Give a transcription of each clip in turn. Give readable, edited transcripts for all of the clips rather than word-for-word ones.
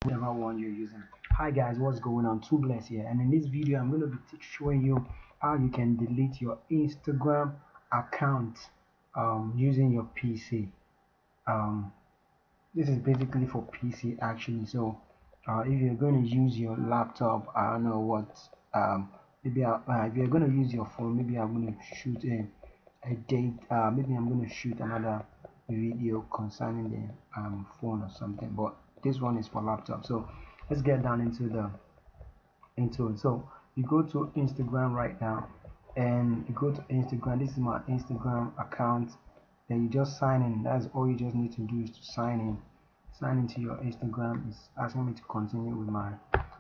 whatever one you're using. Hi guys, what's going on? Too Bless here, and in this video I'm going to be showing you how you can delete your Instagram account using your PC. um, this is basically for PC actually. So if you're going to use your laptop, I don't know what, maybe if you're going to use your phone, maybe I'm going to shoot a date, maybe I'm going to shoot another video concerning the phone or something, but this one is for laptop. So let's get down into it. So you go to Instagram right now, and you go to Instagram. This is my Instagram account. Then you just sign in. That's all you just need to do, is to sign in. Sign into your Instagram. It's asking me to continue with my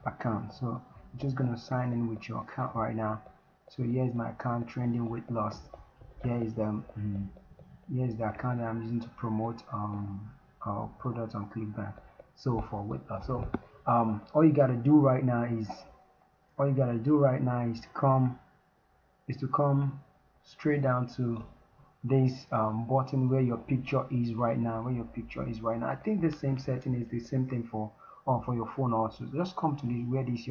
account, so I'm just gonna sign in with your account right now. So here's my account, trending weight loss. Here is the here's the account that I'm using to promote products on Clickbank. So for weight loss. So all you gotta do right now is to come straight down to this button where your picture is right now. I think the same setting is the same thing for your phone also. Just come to this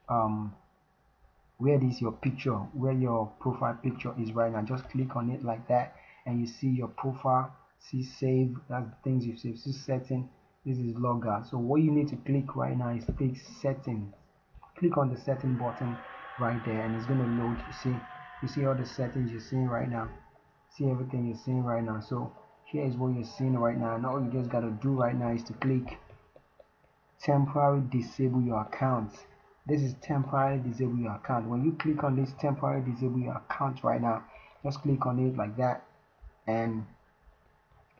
um where this your picture, where your profile picture is right now. Just click on it like that, and you see your profile. See save, that's the things you save. See setting, this is log out. So what you need to click right now is click settings. Click on the setting button right there, and it's going to load. You see all the settings you're seeing right now. See everything you're seeing right now. So here is what you're seeing right now, and all you just got to do right now is to click temporarily disable your account. This is temporarily disable your account. When you click on this temporarily disable your account right now, just click on it like that, and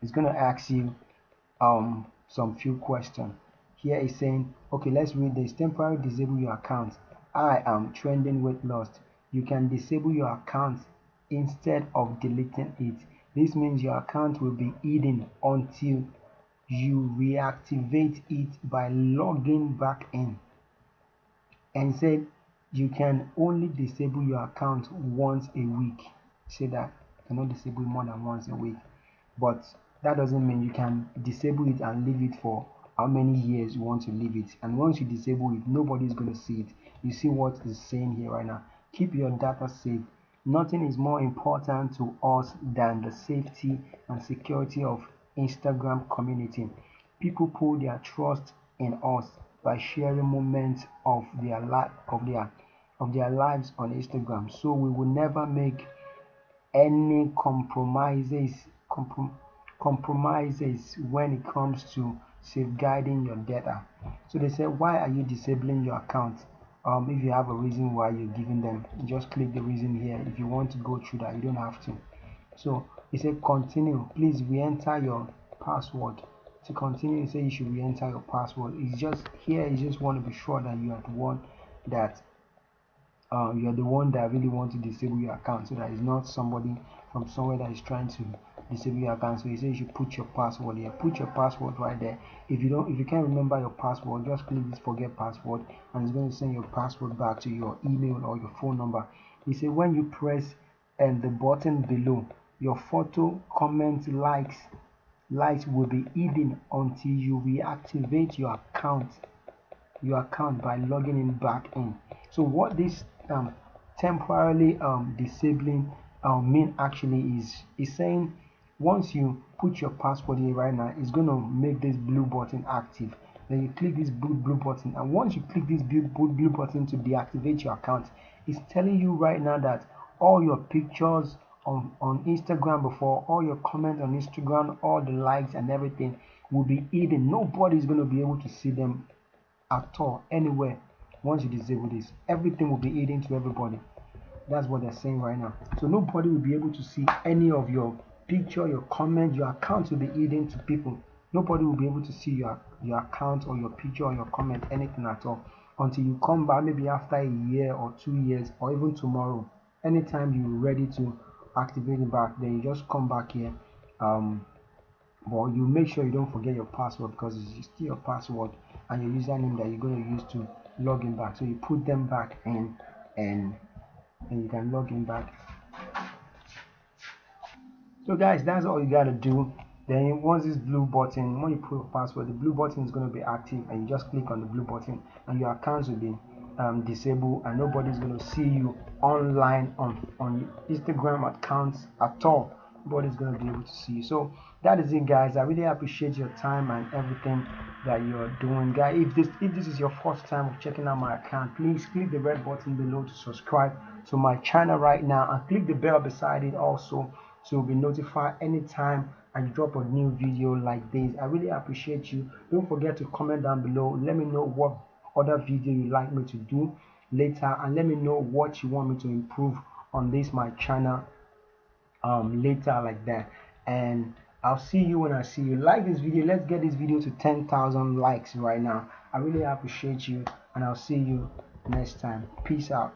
it's going to ask you some few questions. Here is saying, okay, let's read this. Temporarily disable your account. I am trending weight loss. You can disable your account instead of deleting it. This means your account will be hidden until you reactivate it by logging back in. And said you can only disable your account once a week. Say that you cannot disable more than once a week, but that doesn't mean you can disable it and leave it for how many years you want to leave it. And once you disable it, nobody is going to see it. You see what it's saying here right now. Keep your data safe. Nothing is more important to us than the safety and security of Instagram community. People put their trust in us by sharing moments of their lives on Instagram. So we will never make any compromises when it comes to safeguarding your data. So they say, why are you disabling your account? If you have a reason why you're giving them, just click the reason here. If you want to go through that, you don't have to. So it said continue, please re-enter your password. To continue, you say you should re-enter your password. It's just here, you just want to be sure that you are the one that really want to disable your account, so that it's not somebody from somewhere that is trying to disable your account. So you say you should put your password here. Put your password right there. If you can't remember your password, just click this forget password, and it's going to send your password back to your email or your phone number. You say when you press and the button below, your photo, comments, likes will be hidden until you reactivate your account by logging in back in. So what this temporarily disabling mean actually is saying, once you put your password here right now, it's going to make this blue button active. Then you click this blue button, and once you click this blue button to deactivate your account, it's telling you right now that all your pictures on Instagram before, all your comments on Instagram, all the likes and everything will be hidden. Nobody's going to be able to see them at all anywhere. Once you disable this, everything will be hidden to everybody. That's what they're saying right now. So nobody will be able to see any of your picture, your comment. Your account will be hidden to people. Nobody will be able to see your account or your picture or your comment, anything at all, until you come back, maybe after a year or 2 years, or even tomorrow. Anytime you're ready to activate it back, then you just come back here. But you make sure you don't forget your password, because it's still your password and your username that you're going to use to log in back. So you put them back in, and you can log in back. So guys, that's all you gotta do. Then once this blue button, when you put your password, the blue button is going to be active, and you just click on the blue button, and your accounts will be disabled, and nobody's going to see you online on Instagram accounts at all. Nobody's going to be able to see you. So that is it, guys. I really appreciate your time and everything that you're doing, guys. If this is your first time of checking out my account, please click the red button below to subscribe to my channel right now, and click the bell beside it also to be notified anytime I drop a new video like this. I really appreciate you. Don't forget to comment down below. Let me know what other video you like me to do later, and let me know what you want me to improve on this my channel later, like that. And I'll see you when I see you. Like this video. Let's get this video to 10,000 likes right now. I really appreciate you, and I'll see you next time. Peace out.